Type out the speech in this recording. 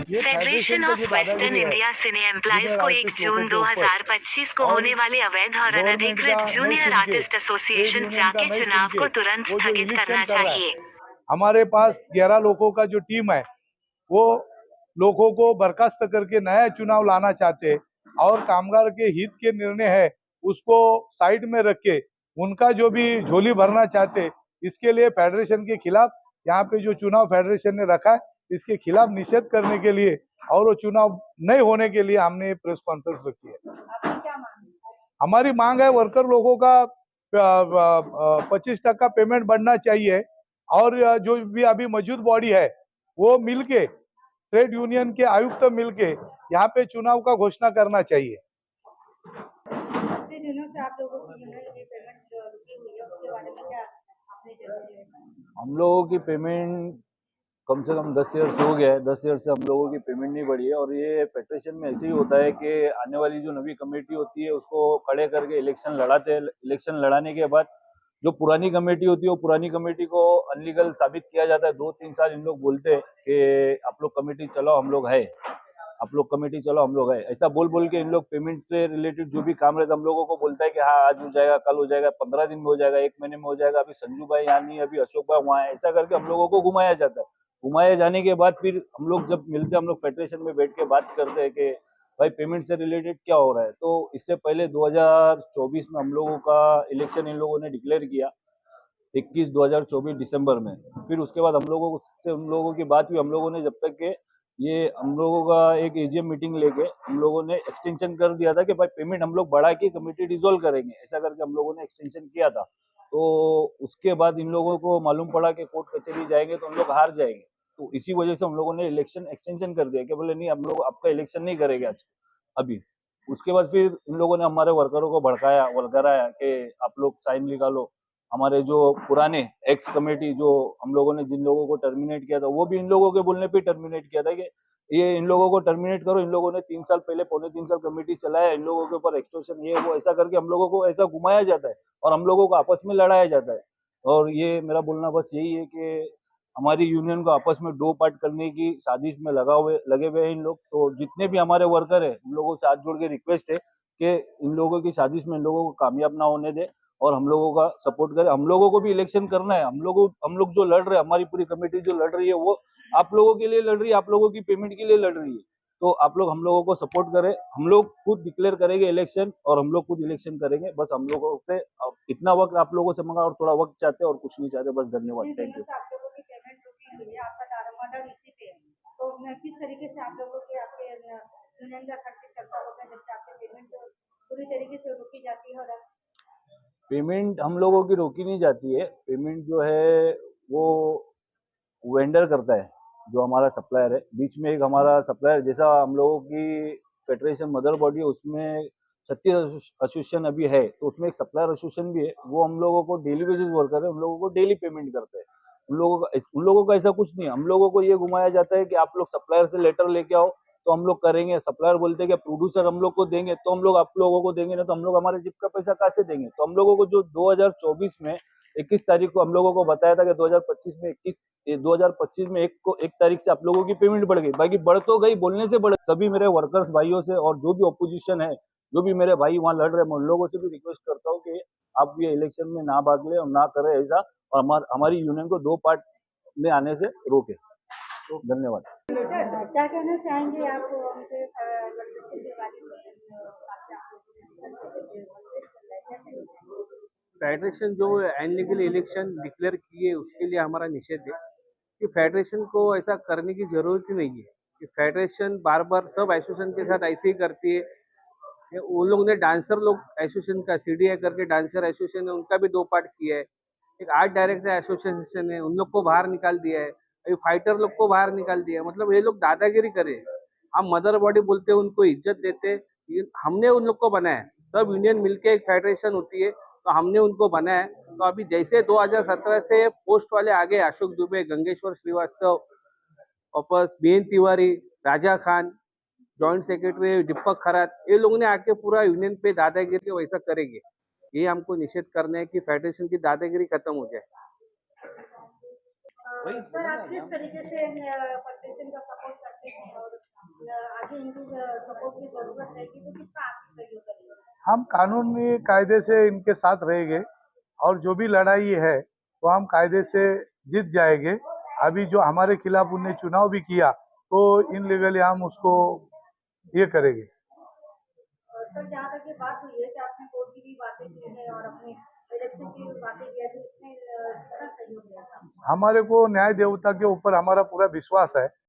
ये federation federation का of जो वेस्टर्न दादागिरी है इंडिया सिने एम्प्लॉइज जूनियर को 1 आर्टिस्ट लोगों जून के ऊपर 2025 को और होने वाले अवैध और गवर्नमेंट का अनधिकृत नहीं जूनियर सुन के, आर्टिस्ट ट्रेड एसोसिएशन यूनियन का जाके नहीं सुन चुनाव के को तुरंत वो जो स्थगित इलेक्शन करना कर रहा चाहिए। है, हमारे पास 11 लोगों का जो टीम है वो लोगों को बर्खास्त करके नया चुनाव लाना चाहते हैं और कामगार के हित के निर्णय है उसको साइड में रख के उनका जो भी झोली भरना चाहते, इसके लिए फेडरेशन के खिलाफ यहाँ पे जो चुनाव फेडरेशन ने रखा है इसके खिलाफ निषेध करने के लिए और वो चुनाव नहीं होने के लिए हमने प्रेस कॉन्फ्रेंस रखी है। हमारी मांग है वर्कर लोगों का 25% पेमेंट बढ़ना चाहिए और जो भी अभी मौजूद बॉडी है वो मिलके ट्रेड यूनियन के आयुक्त मिलके यहाँ पे चुनाव का घोषणा करना चाहिए। कितने दिनों से आप लोगों की ये पेमेंट रुकी हुई है, उसके बारे में क्या आपने जरूरी है? हम लोगों की पेमेंट कम से कम 10 ईयर हो गया है। 10 ईयर से हम लोगों की पेमेंट नहीं बढ़ी है और ये फेडरेशन में ऐसे ही होता है कि आने वाली जो नवी कमेटी होती है उसको खड़े करके इलेक्शन लड़ाते हैं। इलेक्शन लड़ाने के बाद जो पुरानी कमेटी होती है वो पुरानी कमेटी को अनलीगल साबित किया जाता है। 2-3 साल इन लोग बोलते हैं कि आप लोग कमेटी चलाओ, हम लोग है, आप लोग कमेटी चलो, हम लोग है, ऐसा बोल बोल के इन लोग पेमेंट से रिलेटेड जो भी काम रहता है हम लोगों को बोलता है कि हाँ आज हो जाएगा, कल हो जाएगा, 15 दिन में हो जाएगा, 1 महीने में हो जाएगा, अभी संजू भाई यहाँ नहीं, अभी अशोक भाई वहाँ है, ऐसा करके हम लोगों को घुमाया जाता है। घुमाए जाने के बाद फिर हम लोग जब मिलते हैं, हम लोग फेडरेशन में बैठ के बात करते हैं कि भाई पेमेंट से रिलेटेड क्या हो रहा है। तो इससे पहले 2024 में हम लोगों का इलेक्शन इन लोगों ने डिक्लेयर किया 21/2024 दिसंबर में। फिर उसके बाद हम लोगों से उन लोगों की बात हुई, हम लोगों ने जब तक के ये हम लोगों का एक एजीएम मीटिंग लेके हम लोगों ने एक्सटेंशन कर दिया था कि भाई पेमेंट हम लोग बढ़ा के कमेटी डिसॉल्व करेंगे, ऐसा करके हम लोगों ने एक्सटेंशन किया था। तो उसके बाद इन लोगों को मालूम पड़ा कि कोर्ट कचहरी जाएंगे तो हम लोग हार जाएंगे, तो इसी वजह से हम लोगों ने इलेक्शन एक्सटेंशन कर दिया कि बोले नहीं हम लोग आपका इलेक्शन नहीं करेंगे आज अभी। उसके बाद फिर इन लोगों ने हमारे वर्करों को भड़काया वलगराया कि आप लोग साइन निकालो। हमारे जो पुराने एक्स कमेटी जो हम लोगों ने जिन लोगों को टर्मिनेट किया था वो भी इन लोगों के बोलने पे टर्मिनेट किया था कि ये इन लोगों को टर्मिनेट करो। इन लोगों ने 3 साल पहले, पौने 3 साल कमेटी चलाया, इन लोगों के ऊपर एक्सटॉर्शन ये वो ऐसा करके हम लोगों को ऐसा घुमाया जाता है और हम लोगों को आपस में लड़ाया जाता है। और ये मेरा बोलना बस यही है कि हमारी यूनियन को आपस में 2 पार्ट करने की साजिश में लगे हुए हैं इन लोग। तो जितने भी हमारे वर्कर है उन लोगों से हाथ जोड़ के रिक्वेस्ट है कि इन लोगों की साजिश में इन लोगों को कामयाब ना होने दे और हम लोगों का सपोर्ट करें। हम लोगों को भी इलेक्शन करना है। हम लोग जो लड़ रहे हैं, हमारी पूरी कमेटी जो लड़ रही है वो आप लोगों के लिए लड़ रही है, आप लोगों की पेमेंट के लिए लड़ रही है। तो आप लोग हम लोगों को सपोर्ट करें। हम लोग खुद डिक्लेयर करेंगे इलेक्शन और हम लोग खुद इलेक्शन करेंगे। बस हम लोगों से इतना वक्त आप लोगों से मंगा और थोड़ा वक्त चाहते हैं और कुछ नहीं चाहते। बस धन्यवाद, थैंक यू। आप लोगों की पेमेंट रुकी हुई है, आपका दारोमदार इसी पे है, तो किस तरीके से आप लोगों के आपके यूनियन का खर्च चलता होगा जब आपकी पेमेंट पूरी तरीके से रुकी जाती है? और पेमेंट हम लोगों की रोकी नहीं जाती है। पेमेंट जो है वो वेंडर करता है, जो हमारा सप्लायर है। बीच में एक हमारा सप्लायर जैसा हम लोगों की फेडरेशन मदर बॉडी है, उसमें 36 एसोसिएशन अभी है, तो उसमें एक सप्लायर एसोसिएशन भी है। वो हम लोगों को डेली बेसिस वर्कर है, उन लोगों को डेली पेमेंट करते हैं। उन लोगों का ऐसा कुछ नहीं है। हम लोगों को ये घुमाया जाता है कि आप लोग सप्लायर से लेटर लेके आओ तो हम लोग करेंगे। सप्लायर बोलते हैं कि प्रोड्यूसर हम लोग को देंगे तो हम लोग आप लोगों को देंगे, ना तो हम लोग हमारे जिप का पैसा कहाँ से देंगे। तो हम लोगों को जो 2024 में 21 तारीख को हम लोगों को बताया था कि 2025 में 1 तारीख से आप लोगों की पेमेंट बढ़ गई। बाकी बढ़ तो गई, बोलने से बढ़। सभी मेरे वर्कर्स भाइयों से और जो भी ऑपोजिशन है, जो भी मेरे भाई वहां लड़ रहे हैं, मैं उन लोगों से भी रिक्वेस्ट करता हूँ कि आप ये इलेक्शन में ना भाग ले और ना करें ऐसा, और हमारी यूनियन को 2 पार्ट में आने से रोके। तो धन्यवाद। क्या कहना चाहेंगे आप उनके फेडरेशन जो अनलीगल इलेक्शन डिक्लेयर किए उसके लिए हमारा निषेध है कि फेडरेशन को ऐसा करने की जरूरत ही नहीं है कि फेडरेशन बार बार सब एसोसिएशन के साथ ऐसे ही करती है। वो लोग ने डांसर लोग एसोसिएशन का सीडीआई करके डांसर एसोसिएशन है, उनका भी 2 पार्ट किया है। एक आर्ट डायरेक्टर एसोसिएशन है, उन लोग को बाहर निकाल दिया है। अभी फाइटर लोग को बाहर निकाल दिया है। मतलब ये लोग दादागिरी करे। हम मदर बॉडी बोलते हैं, उनको इज्जत देते, हमने उन लोग को बनाया। सब यूनियन मिलके एक फेडरेशन होती है, तो हमने उनको बनाया। तो अभी जैसे 2017 से पोस्ट वाले आगे, अशोक दुबे, गंगेश्वर श्रीवास्तव, वापस BN Tiwari, Raja Khan, joint secretary दीपक खरात, ये लोगों ने आके पूरा यूनियन पे दादागिरी वैसा करेंगे। ये हमको निषेध करना है कि फेडरेशन की दादागिरी खत्म हो जाए। सर आप किस तरीके से फेडरेशन का सपोर्ट करते हैं और आगे इनकी सपोर्ट की जरूरत रहेगी तो किसका आप सहयोग करेंगे? हम कानूनी कायदे से इनके साथ रहेंगे और जो भी लड़ाई है वो हम कायदे से जीत जाएंगे। अभी जो हमारे खिलाफ उनने चुनाव भी किया तो इन लीगली हम उसको ये करेंगे। सर जहाँ तक ये बात हुई है कि आपने कोर्ट की भी बातें की है और अपने इलेक्शन की भी बातें की है तो इसमें कितना सहयोग दिया था? हमारे को न्याय देवता के ऊपर हमारा पूरा विश्वास है।